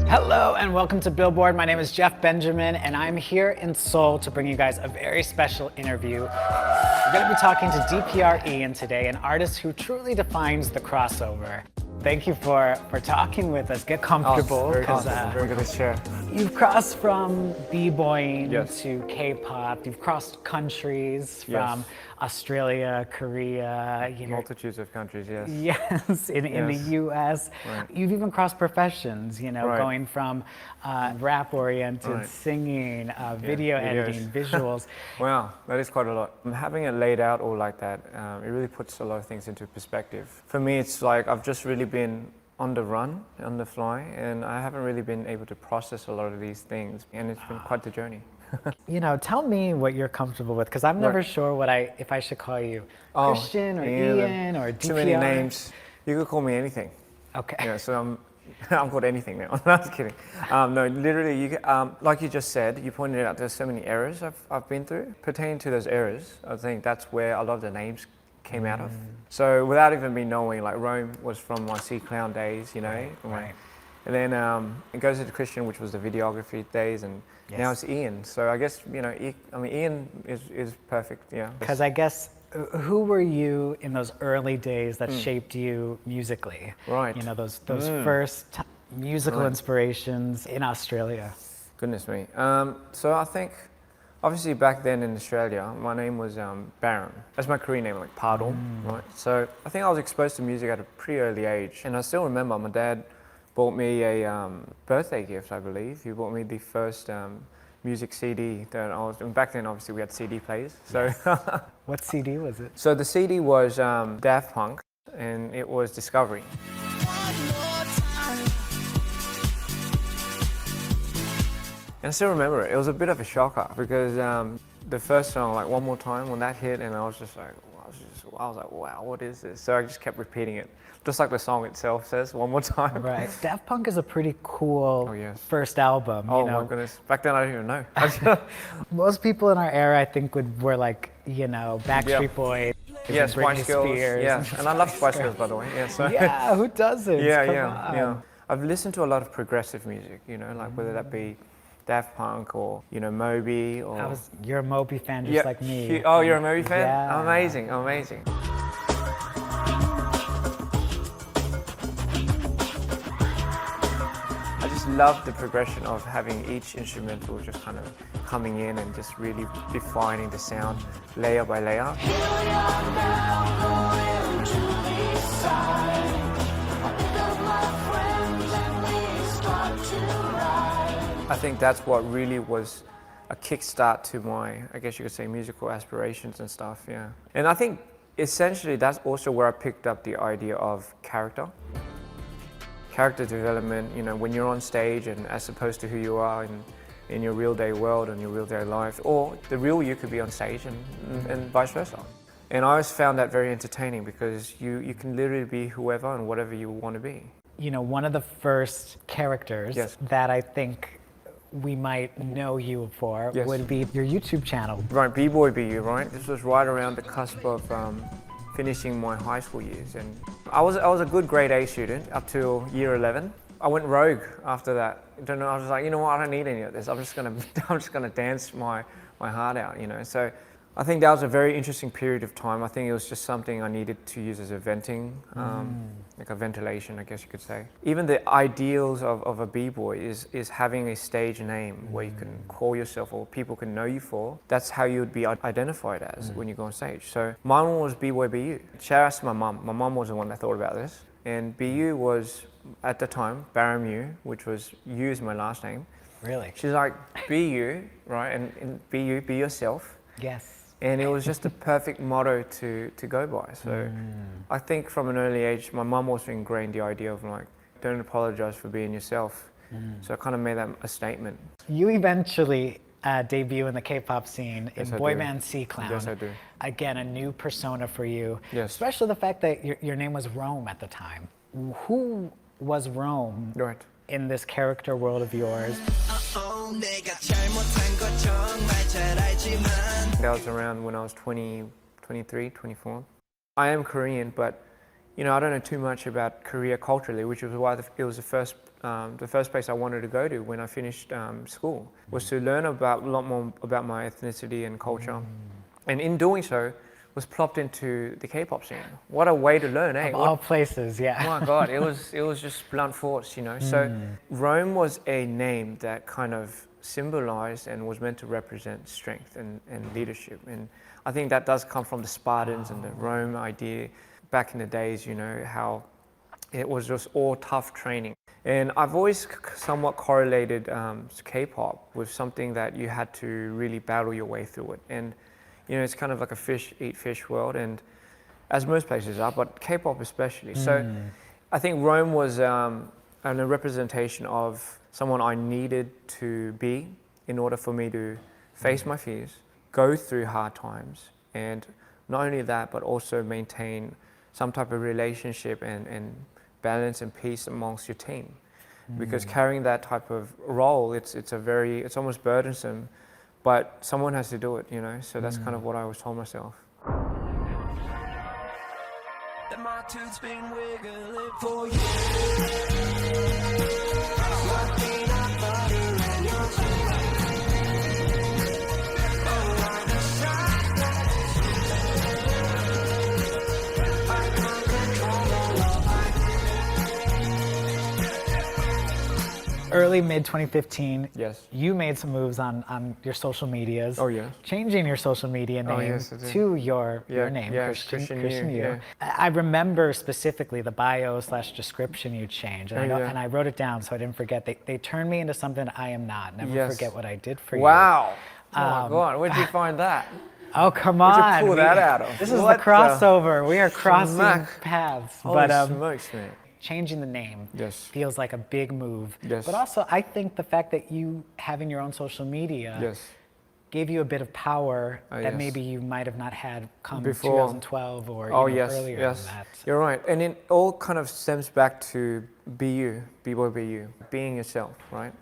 Hello and welcome to Billboard. My name is Jeff Benjamin and I'm here in Seoul to bring you guys a very special interview. We're going to be talking to DPR IAN today, an artist who truly defines the crossover. Thank you for talking with us. Get comfortable. Very good to share. You've crossed from b-boying Yes. to K-pop. You've crossed countries from Australia, Korea. Multitudes of countries, yes. Yes, in the US. Right. You've even crossed professions, Right. going from rap-oriented singing, video editing, visuals. Wow, that is quite a lot. Having it laid out all like that, it really puts a lot of things into perspective. For me, it's like I've just really been on the run, on the fly, and I haven't really been able to process a lot of these things, and it's been quite the journey. Tell me what you're comfortable with, because I'm never sure if I should call you Christian or Ian or DPR. Too many names. You could call me anything. Okay. Yeah, so I'm called anything now. No, I'm just kidding. No, literally, like you just said, you pointed out there's so many errors I've been through. Pertaining to those errors, I think that's where a lot of the names came out of. So without even me knowing, like Rome was from my C Clown days, Right. And then it goes into Christian, which was the videography days, and now it's Ian. So I guess, Ian is perfect, yeah. Because I guess, who were you in those early days that shaped you musically? Right. Those first musical inspirations in Australia. Goodness me. So I think, obviously back then in Australia, my name was Baron. That's my Korean name, like Pardon, right? So I think I was exposed to music at a pretty early age. And I still remember my dad bought me a birthday gift, I believe. He bought me the first music CD that and back then obviously we had CD players. So What CD was it? So the CD was Daft Punk, and it was Discovery. And I still remember it. It was a bit of a shocker because the first song, like One More Time, when that hit, and I was like, wow, what is this? So I just kept repeating it, just like the song itself says, one more time. Right. Daft Punk is a pretty cool first album. Oh my goodness. Back then I didn't even know. Most people in our era, I think, were like, Backstreet Boys. Yeah, and Spice Britney Girls. Spears. Yeah, and I love Spice Girls, by the way. Yeah, so. Yeah, who doesn't? Yeah. I've listened to a lot of progressive music, like whether that be Daft Punk or, Moby or... You're a Moby fan just like me. Oh, you're a Moby fan? Yeah. Amazing. I just love the progression of having each instrumental just kind of coming in and just really defining the sound layer by layer. I think that's what really was a kickstart to my, I guess you could say, musical aspirations and stuff, yeah. And I think essentially that's also where I picked up the idea of character development, when you're on stage and as opposed to who you are in your real day world and your real day life, or the real you could be on stage and vice versa. And I always found that very entertaining because you can literally be whoever and whatever you want to be. One of the first characters that I think we might know you for would be your YouTube channel. Right, B-Boy BU, right? This was right around the cusp of finishing my high school years, and I was a good grade A student up till year 11. I went rogue after that. I was like, what? I don't need any of this. I'm just gonna dance my heart out, So I think that was a very interesting period of time. I think it was just something I needed to use as a venting, like a ventilation, I guess you could say. Even the ideals of a b-boy is having a stage name where you can call yourself or people can know you for. That's how you would be identified as when you go on stage. So my one was b-boy BU. Shout out to my mum. My mum was the one that thought about this. And BU was, at the time, Baramu, which was U is my last name. Really? She's like, be you, right? And BU, be yourself. Yes. And it was just the perfect motto to go by. So I think from an early age, my mum also ingrained the idea of like, don't apologize for being yourself. So I kind of made that a statement. You eventually debut in the K-pop scene in boy band C Clown. Yes, I do. Again, a new persona for you. Yes. Especially the fact that your name was Rome at the time. Who was Rome in this character world of yours? That was around when I was 23, 24. I am Korean, but I don't know too much about Korea culturally, which was why it was the first place I wanted to go to when I finished school, was to learn a lot more about my ethnicity and culture. And in doing so, was plopped into the K-pop scene. What a way to learn, eh? Of all places, yeah. Oh my God, it was just blunt force, So Rome was a name that kind of symbolized and was meant to represent strength and leadership. And I think that does come from the Spartans and the Rome idea back in the days, how it was just all tough training. And I've always somewhat correlated K-pop with something that you had to really battle your way through it. And it's kind of like a fish eat fish world, and as most places are, but K-pop especially. So I think Rome was a representation of someone I needed to be in order for me to face my fears, go through hard times, and not only that, but also maintain some type of relationship and balance and peace amongst your team. Because carrying that type of role, it's almost burdensome, but someone has to do it, So that's kind of what I always told myself. My tooth's been wiggling for you. Early mid 2015, yes, you made some moves on your social medias. Oh yeah, changing your social media name to your name, Christian Yu. Yeah. I remember specifically the bio/description you changed, and I wrote it down so I didn't forget. They turned me into something I am not. Never forget what I did for you. Wow! Oh my God, where'd you find that? Oh come on! Where'd you pull that out of? This is the crossover. We are crossing paths. Holy smokes, man. Changing the name feels like a big move. Yes. But also, I think the fact that you having your own social media gave you a bit of power that maybe you might have not had come before 2012 or earlier than that. So. You're right. And it all kind of stems back to be you, B-boy, be you, being yourself, right?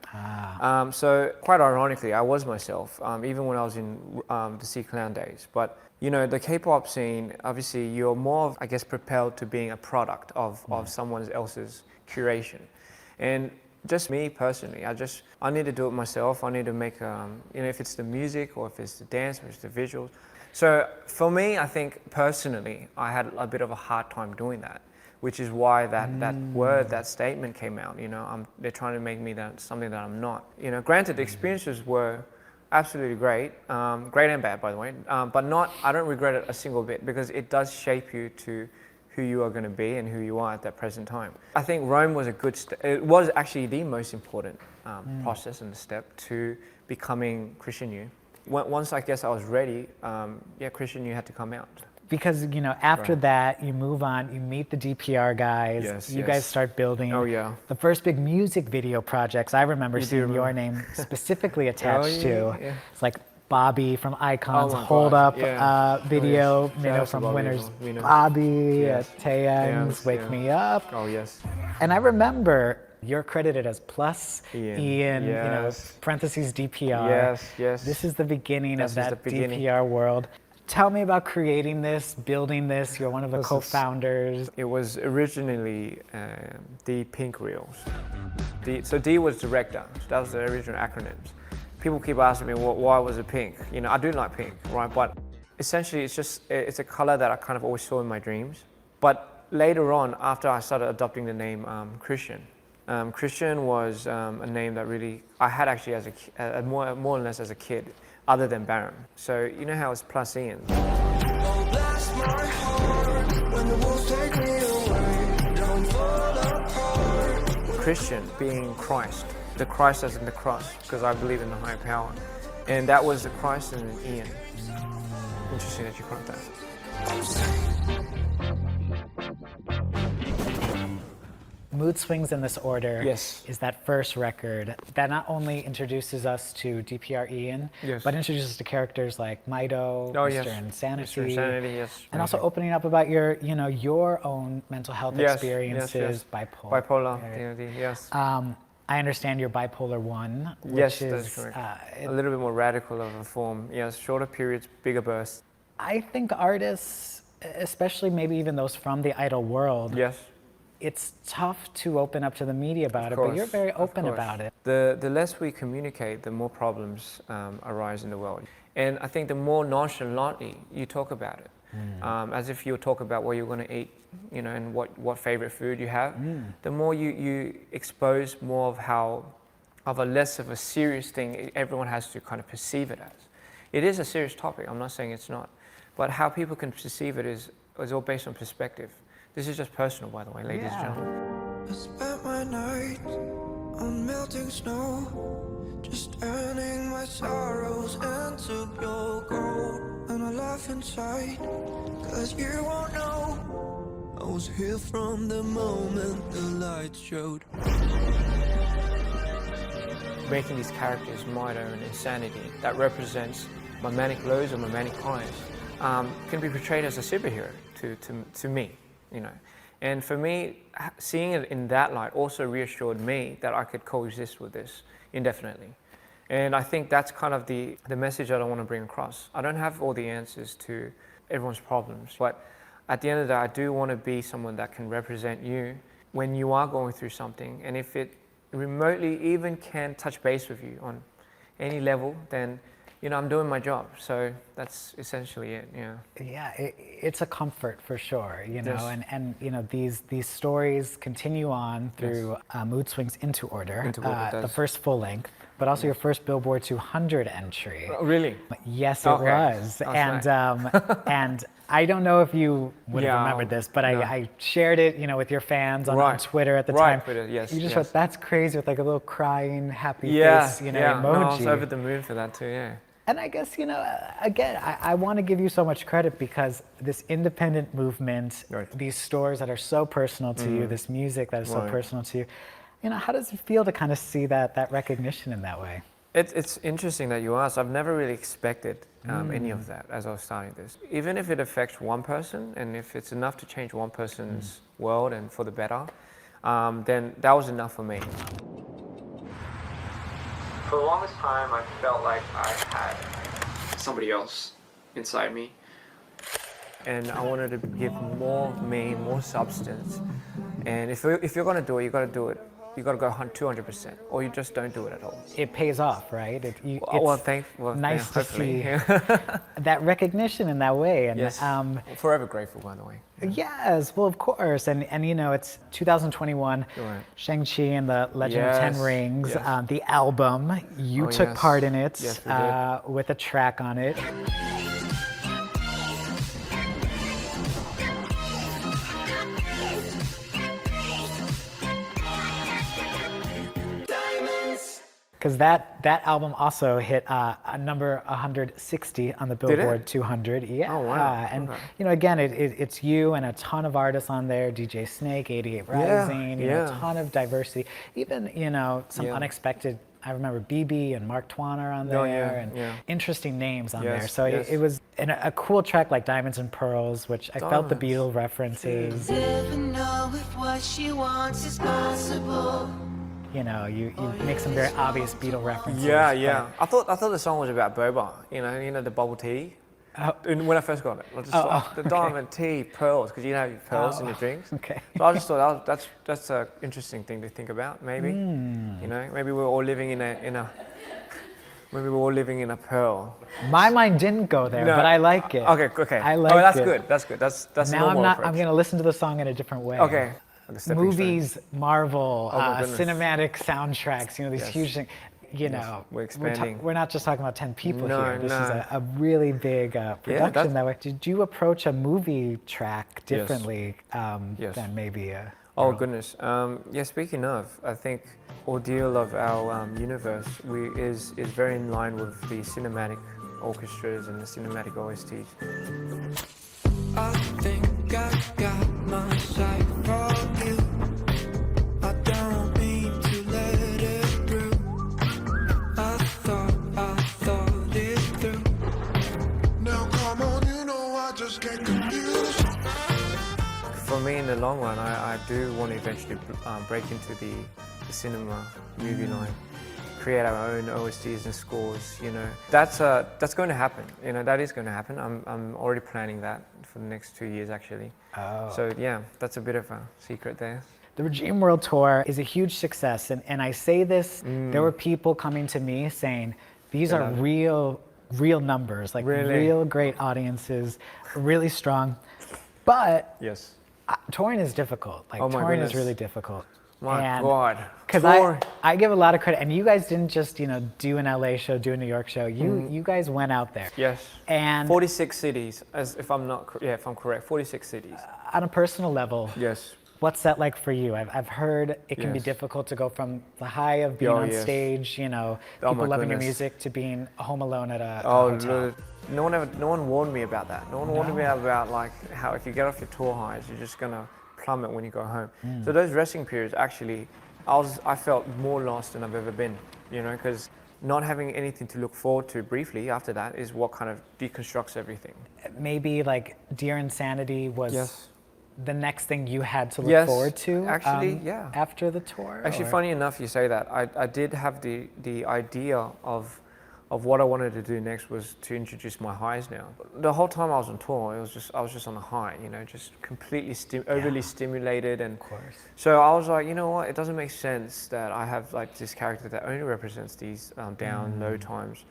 So quite ironically, I was myself, even when I was in the C-Clown days. But the K-pop scene, obviously you're more, I guess, propelled to being a product of someone else's curation. And just me personally, I need to do it myself. I need to make, if it's the music or if it's the dance or if it's the visuals. So for me, I think personally, I had a bit of a hard time doing that, which is why that statement came out. They're trying to make me something that I'm not. Granted, the experiences were absolutely great, great and bad, by the way, but I don't regret it a single bit because it does shape you to who you are going to be and who you are at that present time. I think Rome was it was actually the most important process and step to becoming Christian Yu. Once I guess I was ready, Christian Yu had to come out. Because, after that, you move on, you meet the DPR guys, you guys start building the first big music video projects I remember seeing your name specifically attached to. Yeah. It's like Bobby from Icon's Hold Up video, from Winners, Bobby, Taeyang's Wake Me Up. Oh, yes. And I remember you're credited as plus Ian, parentheses DPR. Yes. This is the beginning of that DPR world. Tell me about creating this, building this. You're one of the co-founders. It was originally the Pink Reels. So D was director. So that was the original acronyms. People keep asking me, why was it pink? I do like pink, right? But essentially, it's a color that I kind of always saw in my dreams. But later on, after I started adopting the name Christian, Christian was a name that really I had actually as more or less as a kid. Other than Baron. So you know how it's plus Ian. Christian being Christ. The Christ as in the cross, because I believe in the higher power. And that was the Christ and an Ian. Interesting that you caught that. Mood Swings in This Order is that first record that not only introduces us to DPR IAN, but introduces us to characters like YITO, Mr. Insanity, and also opening up about your own mental health experiences, bipolar. I understand you're bipolar 1, which yes, is that's correct. A little bit more radical of a form. Yes, shorter periods, bigger bursts. I think artists especially maybe even those from the idol world. Yes. It's tough to open up to the media about it, but you're very open about it. The less we communicate, the more problems arise in the world. And I think the more nonchalantly you talk about it, as if you talk about what you're going to eat, you know, and what favorite food you have, the more you expose more of a less of a serious thing everyone has to kind of perceive it as. It is a serious topic, I'm not saying it's not, but how people can perceive it is all based on perspective. This is just personal, by the way, ladies and gentlemen. I spent my night on melting snow, just turning my sorrows into pure gold. And I laugh inside, cause you won't know I was here from the moment the lights showed. Making these characters my own insanity that represents my manic lows or my manic highs can be portrayed as a superhero to me, you know. And for me, seeing it in that light also reassured me that I could coexist with this indefinitely. And I think that's kind of the message that I want to bring across. I don't have all the answers to everyone's problems, but at the end of the day, I do want to be someone that can represent you when you are going through something. And if it remotely even can touch base with you on any level, then, you know, I'm doing my job. So that's essentially it, yeah. Yeah, it's a comfort for sure, you know, Yes. and you know, these stories continue on through Mood Swings Into Order, Into Order, it the does. first full length, but also your first Billboard 200 entry. Oh, really? Yes, it Okay. was. Oh, And I don't know if you would have Yeah, remembered this, but no. I shared it, you know, with your fans on Right. Twitter at the Right, time. Twitter, yes, You just yes. wrote, "That's crazy," with like a little crying, happy Yeah, face, you know, yeah. emoji. No, I was over the moon for that too, yeah. And I guess, you know, again, I want to give you so much credit because this independent movement, Right. these stories that are so personal to you, this music that is so Right. personal to you, you know, how does it feel to kind of see that recognition in that way? It's interesting that you asked. I've never really expected any of that as I was starting this. Even if it affects one person and if it's enough to change one person's world and for the better, then that was enough for me. For the longest time, I felt like I had somebody else inside me. And I wanted to give more meaning, more substance. And if you're going to do it, you got to do it. You got to go 200%, or you just don't do it at all. It pays off, right? It's nice to see that recognition in that way. And Yes. Forever grateful, by the way. yes, well, of course. And you know, it's 2021, Right. Shang-Chi and the Legend of Ten Yes, Rings, yes. the album. You Oh, took yes. part in it Yes, we did. with a track on it. Because that album also hit a number 160 on the Billboard 200. Yeah. Oh, wow. And Okay. you know, again, it's you and a ton of artists on there. DJ Snake, 88 Rising. You know, a yeah. ton of diversity. Even, you know, some Yeah. unexpected. I remember BB and Mark Twain are on there, Oh, yeah, and yeah. interesting names on Yes, there. So yes. it was a cool track like Diamonds and Pearls, which I felt the Diamonds. Beatle references. Never know if what she wants is possible. You know, you make some very obvious Beatle references. Yeah, but- yeah. I thought the song was about boba. You know the bubble tea. Oh. And when I first got it, I just thought the diamond tea pearls because you know pearls in your drinks. Okay. So I just thought that's an interesting thing to think about. Maybe you know maybe we're all living in a maybe we're all living in a pearl. My mind didn't go there, No. but I like it. Okay. I like oh, that's it. good. That's good. That's Now normal I'm approach. going to listen to the song in a different way. Okay. The stepping stone. Movies, Marvel, Oh my goodness. cinematic soundtracks. You know, these Yes. huge things. You know, we're expanding. We're not just talking about 10 people No, here. This is no. a really big production that's- that way. Did you approach a movie track Yes. differently Yes. than maybe a... Oh goodness. Yeah. Speaking of, I think ordeal of our universe is very in line with the cinematic orchestras and the cinematic OSTs. I think I got my sight for you. I don't mean to let it through. I thought it through. Now come on, you know I just can't confuse. For me, in the long run, I do want to eventually break into the cinema movie line. create our own OSTs and scores. You know, that's going to happen. You know, that is going to happen. I'm already planning that for the next 2 years actually. Oh. So yeah, that's a bit of a secret there. The Regime World Tour is a huge success, and I say this, there were people coming to me saying, these are real numbers, like real great audiences, really strong. But Yes. Touring is difficult. Like touring is really difficult. My God. Because I give a lot of credit, and you guys didn't just do an LA show, do a New York show. You guys went out there. Yes. And 46 cities, if I'm correct, 46 cities. On a personal level. Yes. What's that like for you? I've heard it can be difficult to go from the high of being on stage, people loving your music, to being home alone at a hotel. No one warned me about that. No one warned me about like how if you get off your tour highs, you're just gonna plummet when you go home. So those resting periods, actually, I felt more lost than I've ever been, because not having anything to look forward to briefly after that is what kind of deconstructs everything. Maybe like Dear Insanity was the next thing you had to look Yes, forward to, actually, after the tour? Actually, or? funny enough, you say that. I did have the idea of what I wanted to do next was to introduce my highs now. The whole time I was on tour, I was just on a high, just completely overly stimulated, and Of course. so I was like, you know what? It doesn't make sense that I have like this character that only represents these down, low times.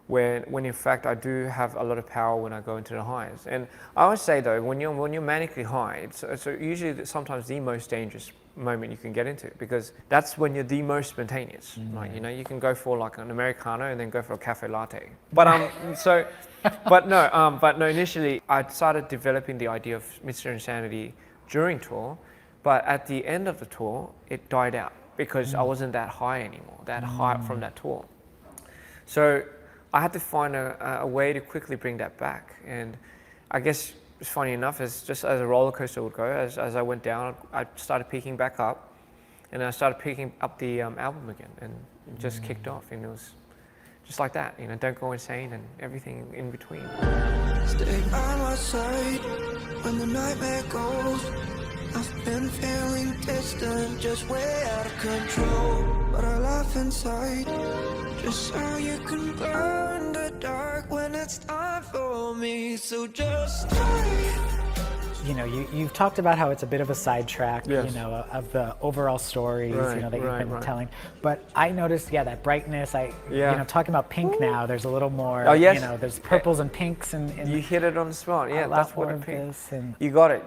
When in fact I do have a lot of power when I go into the highs. And I always say though, when you're manically high, it's usually sometimes the most dangerous moment you can get into, because that's when you're the most spontaneous. Like, you can go for like an Americano and then go for a cafe latte. But but no, initially I started developing the idea of Mr. Insanity during tour, but at the end of the tour it died out because I wasn't that high anymore, that high from that tour. So I had to find a way to quickly bring that back. And I guess it's funny enough, just as a roller coaster would go, as I went down, I started peaking back up, and I started picking up the album again, and it just kicked off, and it was just like that, don't go insane and everything in between. Stay by my side when the nightmare goes. I've been feeling distant, just way out of control, but I laugh inside, just so you can burn the dark when it's time for me. So just stay. You've talked about how it's a bit of a sidetrack, Yes. of the overall stories, that you've been telling. But I noticed, that brightness. Talking about pink now, there's a little more. Oh, yes. There's purples and pinks, and You hit it on the spot. Yeah, that's what a pink. And You got it.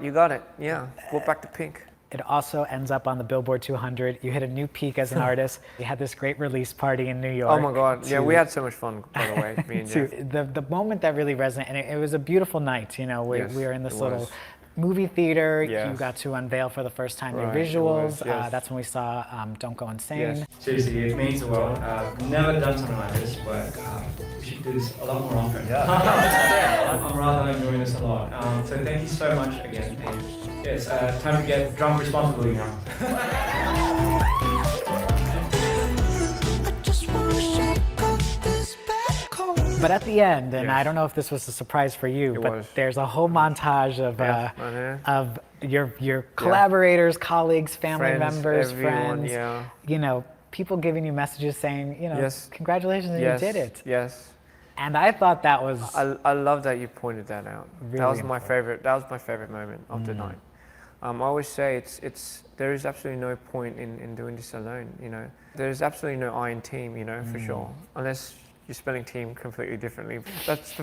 Yeah, go back to pink. it also ends up on the Billboard 200. You hit a new peak as an artist. You had this great release party in New York. Oh my God! Yeah, we had so much fun, by the way, me and Jeff. The moment that really resonated, and it was a beautiful night. We were in this little movie theater. Yes. You got to unveil for the first time your Right, it visuals. was, yes. That's when we saw Don't Go Insane. Yes. Seriously, it means the world. I've never done something like this, but we should do this a lot more often. I'm rather enjoying this a lot. So thank you so much again. And it's time to get drum responsibly now. I just wanna shake off this bad cold. But at the end, and I don't know if this was a surprise for you, but was. there's a whole montage of your collaborators, colleagues, family Friends, members, everyone, friends. People giving you messages saying, Yes. congratulations, Yes. you did it. Yes. And I thought that was I love that you pointed that out. Really that was my important. favorite. That was my favorite moment of the night. I always say there is absolutely no point in doing this alone. There is absolutely no I in team. For sure, unless you're spelling team completely differently. That's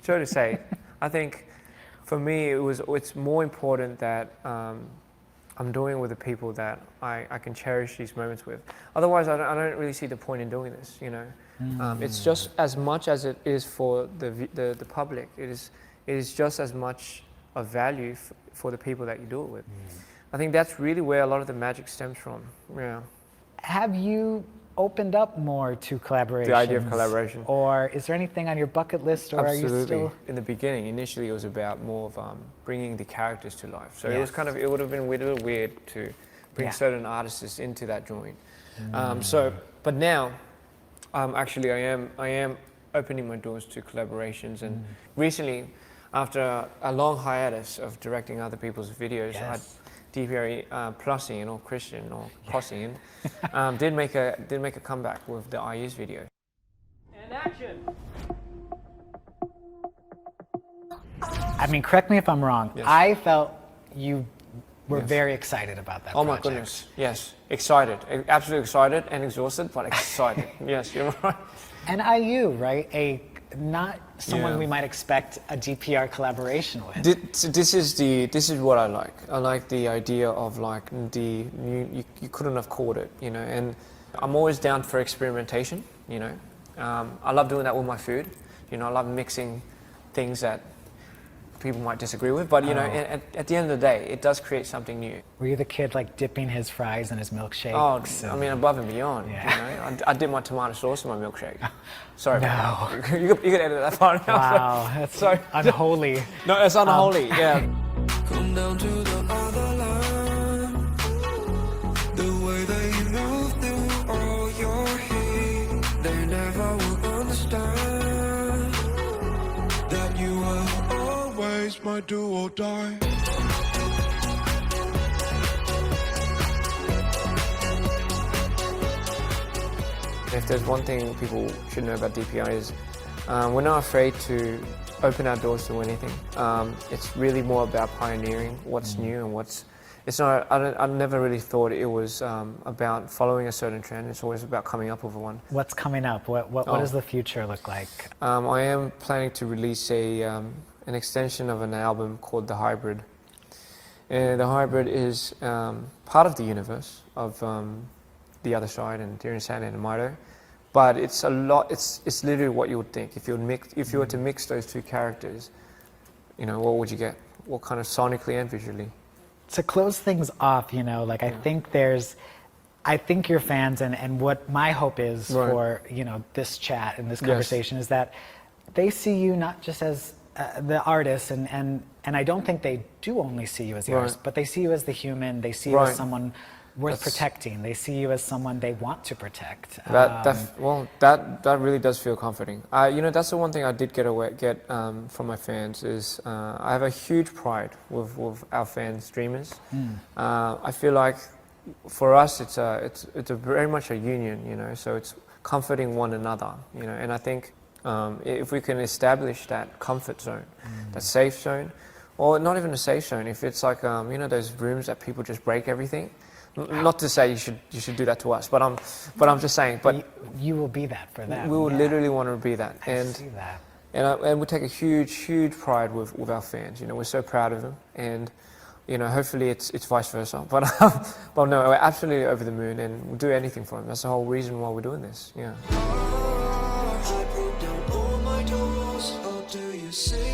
so to say. I think for me it's more important that I'm doing with the people that I can cherish these moments with. Otherwise, I don't really see the point in doing this. It's just as much as it is for the public. It is just as much of value for the people that you do it with. I think that's really where a lot of the magic stems from. Yeah. Have you opened up more to collaborations? The idea of collaboration. Or is there anything on your bucket list, or Absolutely. are you still? In the beginning, initially, it was about more of bringing the characters to life. So it would have been a little weird to bring certain artists into that joint. But now, actually, I am opening my doors to collaborations. And recently, after a long hiatus of directing other people's videos, I DPR Plus Ian or Christian or Cross Ian did make a comeback with the I use video. And action! I mean, correct me if I'm wrong. Yes. I felt you were Yes. very excited about that Oh project. my goodness, yes, excited, absolutely excited and exhausted, but excited. Yes, you're right. And IU, right? Not someone Yeah. we might expect a DPR collaboration with. This is what I like. I like the idea of like you couldn't have called it, you know. And I'm always down for experimentation, you know. I love doing that with my food, you know. I love mixing things that people might disagree with, but you know, at the end of the day, it does create something new. Were you the kid like dipping his fries in his milkshakes? Oh, I mean, above and beyond. Yeah. You know, I dip my tomato sauce in my milkshake. Sorry, No. you could edit that part out. Wow, that's Sorry. unholy. No, it's unholy. Yeah. Come down to the other line. The way that you move through all your heat, they never will understand that you are always my do or die. If there's one thing people should know about DPR is we're not afraid to open our doors to anything. It's really more about pioneering what's new and what's. It's not. I never really thought it was about following a certain trend. It's always about coming up with one. What's coming up? What does the future look like? I am planning to release an extension of an album called The Hybrid. And The Hybrid is part of the universe of The Other Side and Dear Insanity and YITO. But it's a lot. It's literally what you would think if you were to mix those two characters. You know, what would you get? What kind of sonically and visually? To close things off, you know, like I think your fans and what my hope is Right. for, you know, this chat and this conversation is that they see you not just as the artist and I don't think they do only see you as the Right. artist, but they see you as the human, they see you Right. as someone worth That's- protecting, they see you as someone they want to protect. That really does feel comforting. You know, that's the one thing I did get from my fans is I have a huge pride with our fans, dreamers. I feel like for us it's a very much a union, you know. So it's comforting one another, you know. And I think if we can establish that comfort zone, that safe zone, or not even a safe zone, if it's like you know those rooms that people just break everything. Not to say you should do that to us, but I'm just saying. But you will be that for them. we will yeah. literally want to be that, I see that. and we take a huge pride with our fans. You know, we're so proud of them, and you know, hopefully it's vice versa. But no, we're absolutely over the moon, and we'll do anything for them. That's the whole reason why we're doing this. Yeah. I broke down all my doors. How do you say